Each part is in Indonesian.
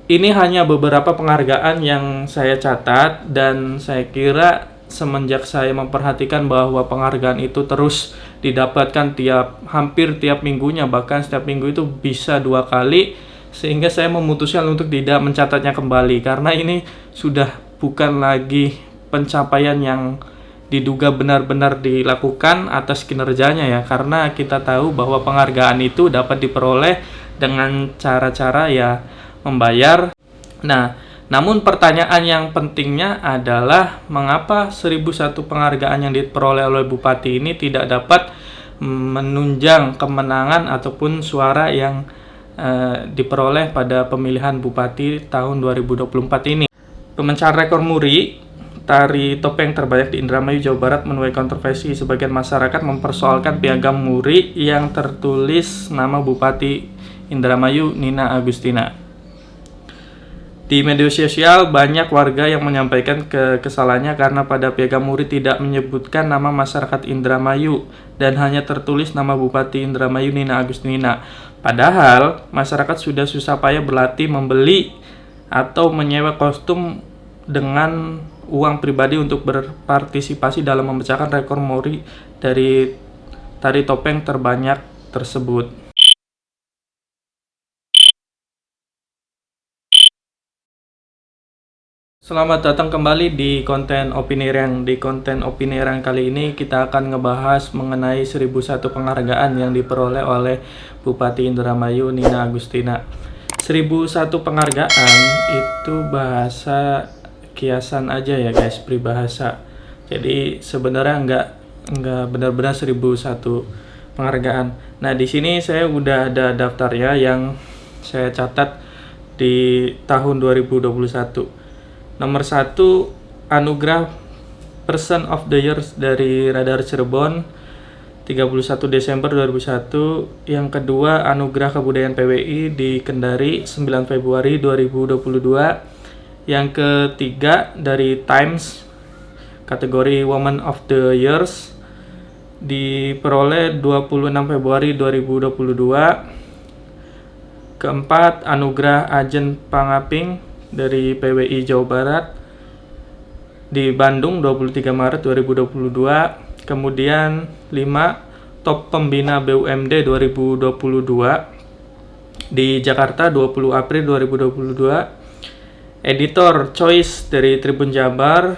Ini hanya beberapa penghargaan yang saya catat, dan saya kira semenjak saya memperhatikan bahwa penghargaan itu terus didapatkan hampir tiap minggunya, bahkan setiap minggu itu bisa 2 kali, sehingga saya memutuskan untuk tidak mencatatnya kembali, karena ini sudah bukan lagi pencapaian yang diduga benar-benar dilakukan atas kinerjanya ya, karena kita tahu bahwa penghargaan itu dapat diperoleh dengan cara-cara ya membayar. Nah, namun pertanyaan yang pentingnya adalah mengapa 1001 penghargaan yang diperoleh oleh Bupati ini tidak dapat menunjang kemenangan ataupun suara yang diperoleh pada pemilihan Bupati tahun 2024 ini. Pemecahan rekor muri tari topeng terbanyak di Indramayu, Jawa Barat menuai kontroversi. Sebagian masyarakat mempersoalkan piagam muri yang tertulis nama Bupati Indramayu, Nina Agustina. Di media sosial banyak warga yang menyampaikan kekesalannya karena pada piagam muri tidak menyebutkan nama masyarakat Indramayu dan hanya tertulis nama Bupati Indramayu, Nina Agustina. Padahal masyarakat sudah susah payah berlatih membeli atau menyewa kostum dengan uang pribadi untuk berpartisipasi dalam memecahkan rekor muri dari tari topeng terbanyak tersebut. Selamat datang kembali di konten Opini Rang. Di konten Opini Rang kali ini kita akan ngebahas mengenai 1001 penghargaan yang diperoleh oleh Bupati Indramayu, Nina Agustina. 1001 penghargaan itu bahasa kiasan aja ya guys, peribahasa. Jadi sebenarnya nggak benar-benar 1001 penghargaan. Nah, di sini saya udah ada daftarnya yang saya catat di tahun 2021. Nomor 1, anugerah Person of the Year dari Radar Cirebon 31 Desember 2001. Yang kedua, anugerah kebudayaan PWI di Kendari 9 Februari 2022. Yang ketiga, dari Times kategori Woman of the Years diperoleh 26 Februari 2022. Keempat, anugerah Ajen Pangaping dari PWI Jawa Barat di Bandung 23 Maret 2022. Kemudian 5, Top Pembina BUMD 2022 di Jakarta 20 April 2022. Editor Choice dari Tribun Jabar,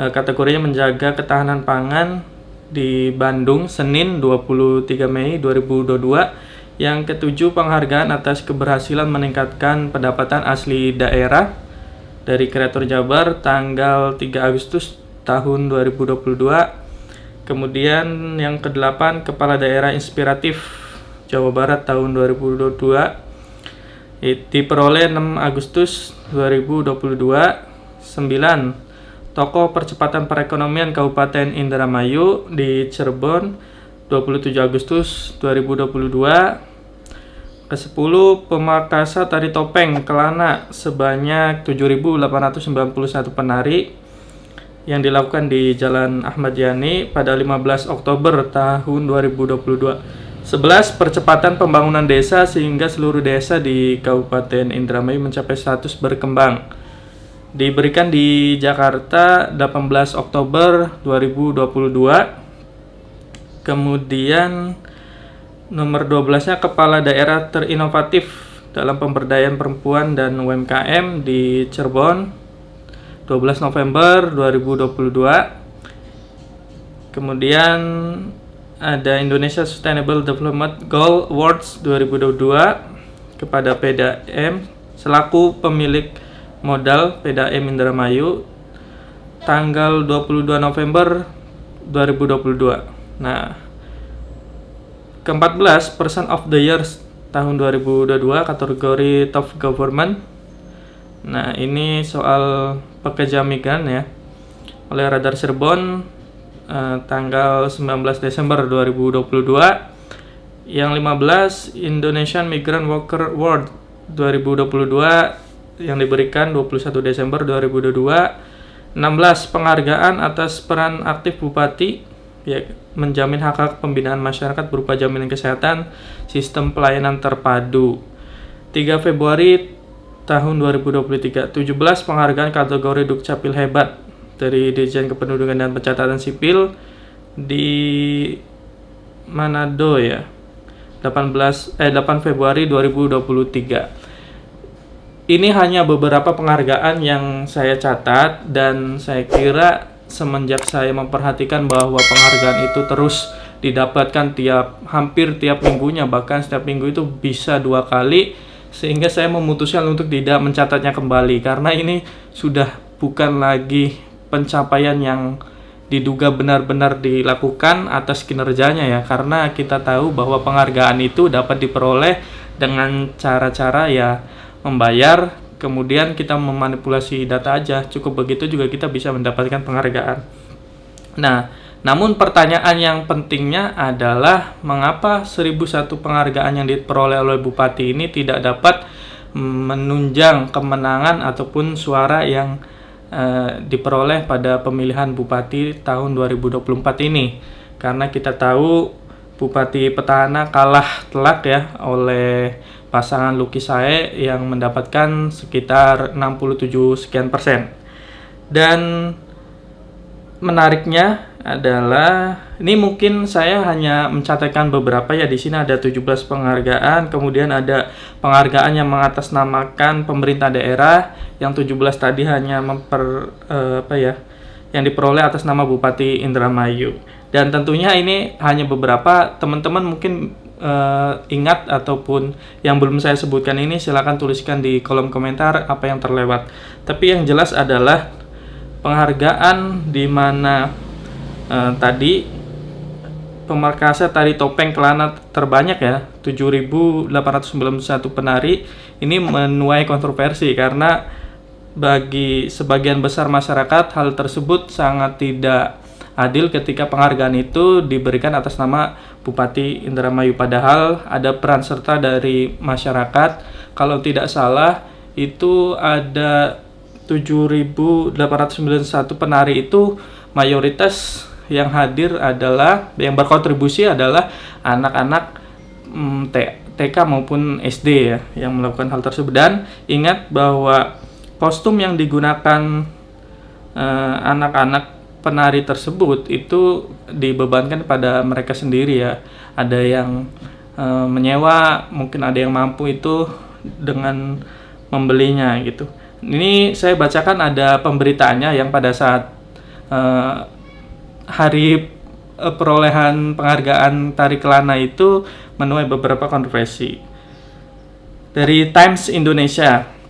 kategorinya menjaga ketahanan pangan di Bandung, Senin 23 Mei 2022. Yang ketujuh, penghargaan atas keberhasilan meningkatkan pendapatan asli daerah dari Kreator Jabar tanggal 3 Agustus tahun 2022. Kemudian yang kedelapan, Kepala Daerah Inspiratif Jawa Barat tahun 2022 diperoleh 6 Agustus 2022. 9, Tokoh Percepatan Perekonomian Kabupaten Indramayu di Cirebon 27 Agustus 2022. Ke-10, Pemakasa Tari Topeng Kelana sebanyak 7.891 penari yang dilakukan di Jalan Ahmad Yani pada 15 Oktober tahun 2022. 11, percepatan pembangunan desa sehingga seluruh desa di Kabupaten Indramayu mencapai status berkembang. Diberikan di Jakarta 18 Oktober 2022. Kemudian nomor 12-nya, Kepala Daerah Terinovatif dalam Pemberdayaan Perempuan dan UMKM di Cirebon 12 November 2022. Kemudian ada Indonesia Sustainable Development Goal Awards 2022 kepada PDAM selaku pemilik modal PDAM Indramayu tanggal 22 November 2022. Nah, ke-14, Person of the Year tahun 2022 kategori Top Government. Nah, ini soal pekerja migran ya, oleh Radar Cirebon tanggal 19 Desember 2022. Yang 15, Indonesian Migrant Worker Award 2022 yang diberikan 21 Desember 2022. 16, penghargaan atas peran aktif Bupati ya, menjamin hak-hak pembinaan masyarakat berupa jaminan kesehatan, sistem pelayanan terpadu. 3 Februari tahun 2023. 17 penghargaan kategori Dukcapil hebat dari Dirjen Kependudukan dan Pencatatan Sipil di Manado ya. 8 Februari 2023. Ini hanya beberapa penghargaan yang saya catat, dan saya kira semenjak saya memperhatikan bahwa penghargaan itu terus didapatkan hampir tiap minggunya, bahkan setiap minggu itu bisa 2 kali, sehingga saya memutuskan untuk tidak mencatatnya kembali, karena ini sudah bukan lagi pencapaian yang diduga benar-benar dilakukan atas kinerjanya ya, karena kita tahu bahwa penghargaan itu dapat diperoleh dengan cara-cara ya membayar, kemudian kita memanipulasi data aja, cukup begitu juga kita bisa mendapatkan penghargaan. Nah, namun pertanyaan yang pentingnya adalah mengapa 1001 penghargaan yang diperoleh oleh Bupati ini tidak dapat menunjang kemenangan ataupun suara yang diperoleh pada pemilihan Bupati tahun 2024 ini. Karena kita tahu Bupati petahana kalah telak ya oleh pasangan Lucky Sae yang mendapatkan sekitar 67 sekian persen. Dan menariknya adalah, ini mungkin saya hanya mencatatkan beberapa ya, di sini ada 17 penghargaan, kemudian ada penghargaan yang mengatasnamakan pemerintah daerah, yang 17 tadi hanya yang diperoleh atas nama Bupati Indramayu. Dan tentunya ini hanya beberapa, teman-teman mungkin ingat ataupun yang belum saya sebutkan ini silakan tuliskan di kolom komentar apa yang terlewat. Tapi yang jelas adalah penghargaan di mana tadi pemerkasa tari topeng Kelana terbanyak ya, 7.891 penari, ini menuai kontroversi karena bagi sebagian besar masyarakat hal tersebut sangat tidak adil ketika penghargaan itu diberikan atas nama Bupati Indramayu, padahal ada peran serta dari masyarakat. Kalau tidak salah itu ada 7.891 penari, itu mayoritas yang hadir adalah, yang berkontribusi adalah anak-anak TK maupun SD ya, yang melakukan hal tersebut. Dan ingat bahwa kostum yang digunakan anak-anak penari tersebut itu dibebankan pada mereka sendiri ya. Ada yang menyewa, mungkin ada yang mampu itu dengan membelinya gitu. Ini saya bacakan ada pemberitaannya yang pada saat hari perolehan penghargaan tari Kelana itu menuai beberapa kontroversi. Dari Times Indonesia,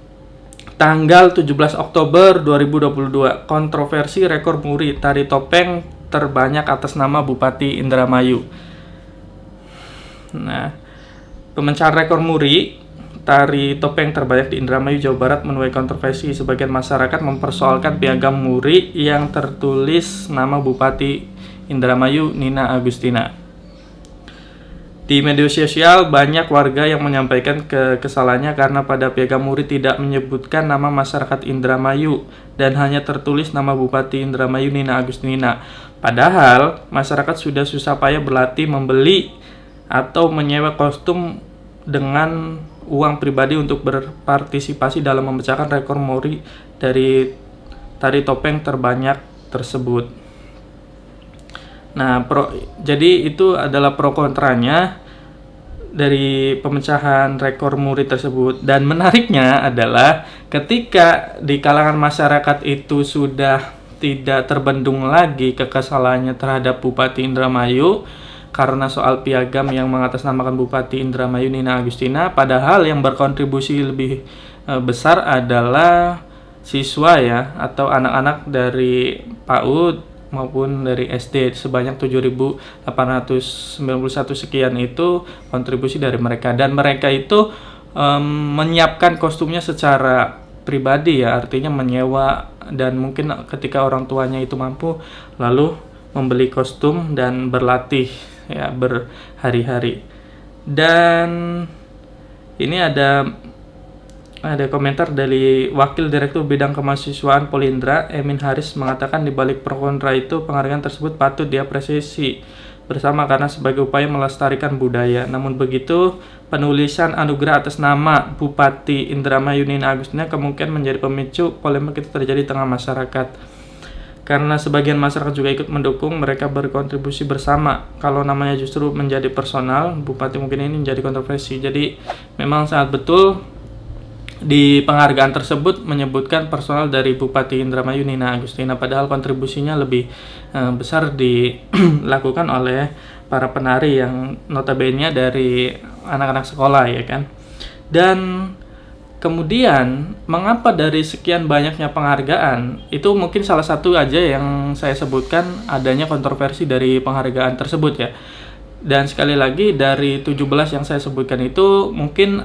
tanggal 17 Oktober 2022, kontroversi rekor muri tari topeng terbanyak atas nama Bupati Indramayu. Nah, pemecahan rekor muri tari topeng terbanyak di Indramayu, Jawa Barat menuai kontroversi. Sebagian masyarakat mempersoalkan piagam muri yang tertulis nama Bupati Indramayu Nina Agustina. Di media sosial banyak warga yang menyampaikan kekesalannya karena pada piagam muri tidak menyebutkan nama masyarakat Indramayu dan hanya tertulis nama Bupati Indramayu Nina Agustina. Padahal masyarakat sudah susah payah berlatih membeli atau menyewa kostum dengan uang pribadi untuk berpartisipasi dalam memecahkan rekor muri dari tari topeng terbanyak tersebut. Nah, jadi itu adalah pro kontranya dari pemecahan rekor muri tersebut. Dan menariknya adalah ketika di kalangan masyarakat itu sudah tidak terbendung lagi kekesalannya terhadap Bupati Indramayu karena soal piagam yang mengatasnamakan Bupati Indramayu Nina Agustina, padahal yang berkontribusi lebih besar adalah siswa ya, atau anak-anak dari PAUD maupun dari SD, sebanyak 7.891 sekian itu kontribusi dari mereka, dan mereka itu menyiapkan kostumnya secara pribadi ya, artinya menyewa, dan mungkin ketika orang tuanya itu mampu lalu membeli kostum dan berlatih ya berhari-hari. Dan ini ada komentar dari Wakil Direktur Bidang Kemahasiswaan Polindra, Emin Haris, mengatakan di balik pro kontra itu penghargaan tersebut patut diapresiasi bersama karena sebagai upaya melestarikan budaya. Namun begitu, penulisan anugerah atas nama Bupati Indramayu Nina Agustina kemungkinan menjadi pemicu polemik itu terjadi di tengah masyarakat. Karena sebagian masyarakat juga ikut mendukung, mereka berkontribusi bersama. Kalau namanya justru menjadi personal, Bupati mungkin ini menjadi kontroversi. Jadi memang sangat betul di penghargaan tersebut menyebutkan personal dari Bupati Indramayu Nina Agustina, padahal kontribusinya lebih besar dilakukan oleh para penari yang notabene dari anak-anak sekolah, ya kan. Dan kemudian, mengapa dari sekian banyaknya penghargaan, itu mungkin salah satu aja yang saya sebutkan adanya kontroversi dari penghargaan tersebut ya. Dan sekali lagi, dari 17 yang saya sebutkan itu mungkin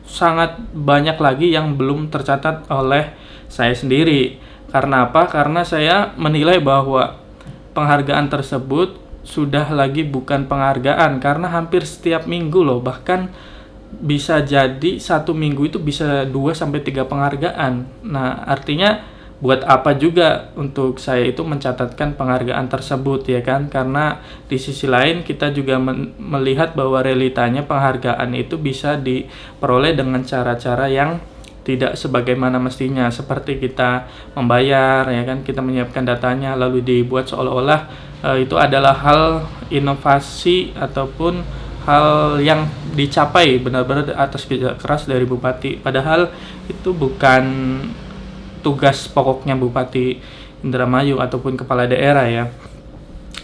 sangat banyak lagi yang belum tercatat oleh saya sendiri. Karena apa? Karena saya menilai bahwa penghargaan tersebut sudah lagi bukan penghargaan, karena hampir setiap minggu loh, bahkan bisa jadi satu minggu itu bisa 2-3 penghargaan. Nah, artinya buat apa juga untuk saya itu mencatatkan penghargaan tersebut, ya kan? Karena di sisi lain kita juga melihat bahwa realitanya penghargaan itu bisa diperoleh dengan cara-cara yang tidak sebagaimana mestinya, seperti kita membayar, ya kan, kita menyiapkan datanya lalu dibuat seolah-olah itu adalah hal inovasi ataupun hal yang dicapai benar-benar atas kerja keras dari bupati, padahal itu bukan tugas pokoknya Bupati Indramayu ataupun kepala daerah ya.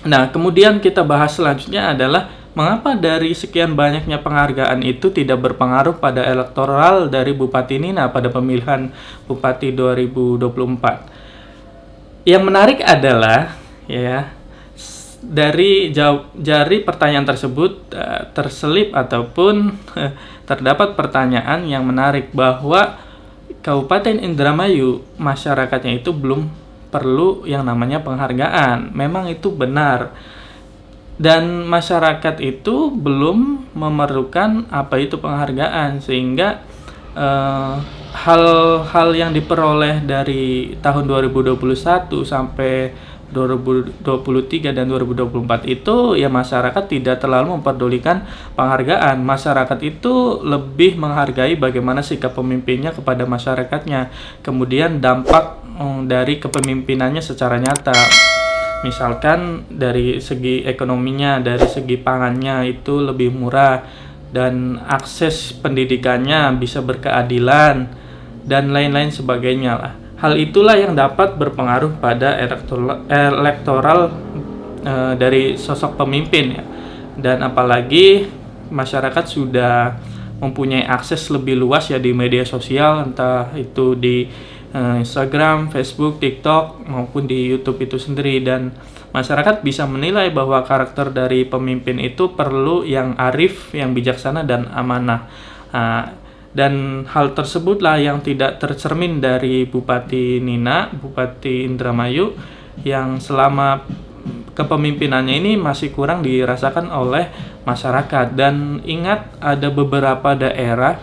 Nah, kemudian kita bahas selanjutnya adalah mengapa dari sekian banyaknya penghargaan itu tidak berpengaruh pada elektoral dari Bupati Nina pada pemilihan Bupati 2024. Yang menarik adalah ya, dari pertanyaan tersebut terselip ataupun terdapat pertanyaan yang menarik bahwa Kabupaten Indramayu masyarakatnya itu belum perlu yang namanya penghargaan. Memang itu benar. Dan masyarakat itu belum memerlukan apa itu penghargaan, sehingga hal-hal yang diperoleh dari tahun 2021 sampai 2023 dan 2024 itu ya masyarakat tidak terlalu memperdulikan penghargaan. Masyarakat itu lebih menghargai bagaimana sikap pemimpinnya kepada masyarakatnya, kemudian dampak dari kepemimpinannya secara nyata. Misalkan dari segi ekonominya, dari segi pangannya itu lebih murah, dan akses pendidikannya bisa berkeadilan dan lain-lain sebagainya lah. Hal itulah yang dapat berpengaruh pada elektoral dari sosok pemimpin ya. Dan apalagi masyarakat sudah mempunyai akses lebih luas ya di media sosial, entah itu di Instagram, Facebook, TikTok maupun di YouTube itu sendiri, dan masyarakat bisa menilai bahwa karakter dari pemimpin itu perlu yang arif, yang bijaksana dan amanah. Dan hal tersebutlah yang tidak tercermin dari Bupati Nina, Bupati Indramayu, yang selama kepemimpinannya ini masih kurang dirasakan oleh masyarakat. Dan ingat, ada beberapa daerah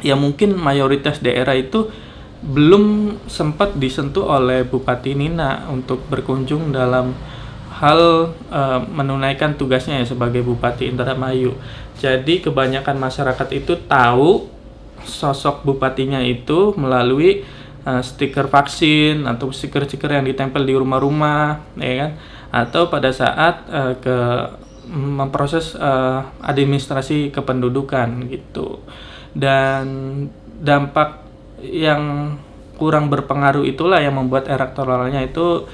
yang mungkin mayoritas daerah itu belum sempat disentuh oleh Bupati Nina untuk berkunjung dalam hal menunaikan tugasnya ya sebagai Bupati Indramayu. Jadi kebanyakan masyarakat itu tahu sosok bupatinya itu melalui stiker vaksin atau stiker-stiker yang ditempel di rumah-rumah, ya kan? Atau pada saat memproses administrasi kependudukan gitu. Dan dampak yang kurang berpengaruh itulah yang membuat elektoralnya itu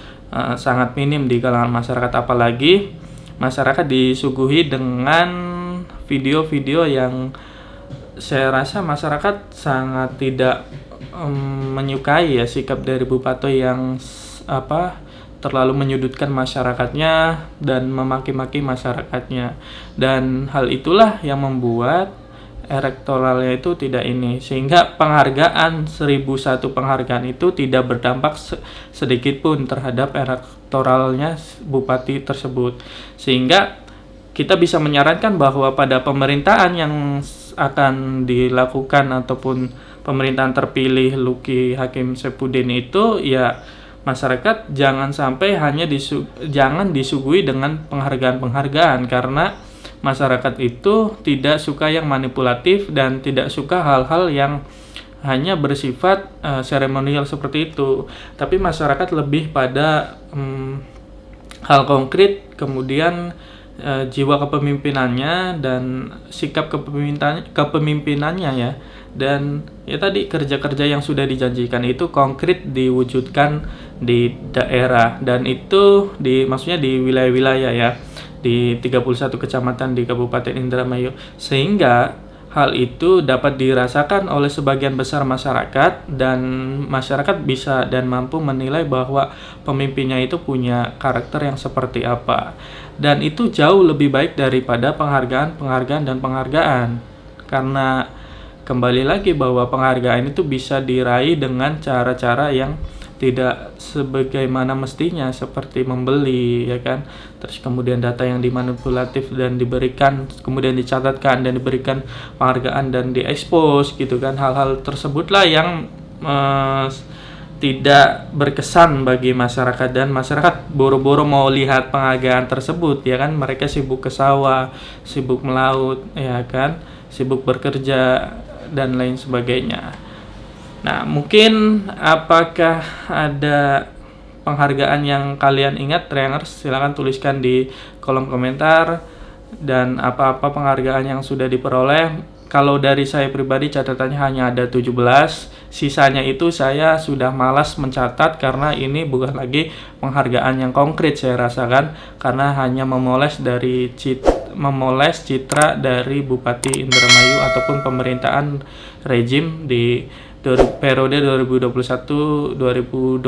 sangat minim di kalangan masyarakat, apalagi masyarakat disuguhi dengan video-video yang saya rasa masyarakat sangat tidak menyukai ya sikap dari Bupati yang terlalu menyudutkan masyarakatnya dan memaki-maki masyarakatnya. Dan hal itulah yang membuat elektoralnya itu tidak ini, sehingga penghargaan 1001 penghargaan itu tidak berdampak sedikit pun terhadap elektoralnya bupati tersebut. Sehingga kita bisa menyarankan bahwa pada pemerintahan yang akan dilakukan ataupun pemerintahan terpilih Luki Hakim Saifuddin itu ya masyarakat jangan sampai jangan disuguhi dengan penghargaan-penghargaan, karena masyarakat itu tidak suka yang manipulatif dan tidak suka hal-hal yang hanya bersifat seremonial seperti itu. Tapi masyarakat lebih pada hal konkret, kemudian jiwa kepemimpinannya dan sikap kepemimpinannya ya. Dan ya tadi, kerja-kerja yang sudah dijanjikan itu konkret diwujudkan di daerah, dan itu maksudnya di wilayah-wilayah ya, di 31 kecamatan di Kabupaten Indramayu, sehingga hal itu dapat dirasakan oleh sebagian besar masyarakat, dan masyarakat bisa dan mampu menilai bahwa pemimpinnya itu punya karakter yang seperti apa. Dan itu jauh lebih baik daripada penghargaan dan penghargaan. Karena kembali lagi bahwa penghargaan itu bisa diraih dengan cara-cara yang tidak sebagaimana mestinya, seperti membeli ya kan, terus kemudian data yang dimanipulatif dan diberikan, kemudian dicatatkan dan diberikan penghargaan dan diekspos gitu kan. Hal-hal tersebutlah yang tidak berkesan bagi masyarakat, dan masyarakat boro-boro mau lihat penghargaan tersebut ya kan. Mereka sibuk ke sawah, sibuk melaut ya kan, sibuk bekerja dan lain sebagainya. Nah, mungkin apakah ada penghargaan yang kalian ingat, Triangers? Silahkan tuliskan di kolom komentar, dan apa-apa penghargaan yang sudah diperoleh. Kalau dari saya pribadi catatannya hanya ada 17, sisanya itu saya sudah malas mencatat karena ini bukan lagi penghargaan yang konkret saya rasakan, karena hanya memoles citra dari Bupati Indramayu ataupun pemerintahan rejim di periode 2021-2024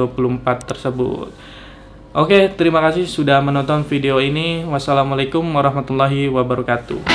tersebut. Oke, terima kasih sudah menonton video ini. Wassalamualaikum warahmatullahi wabarakatuh.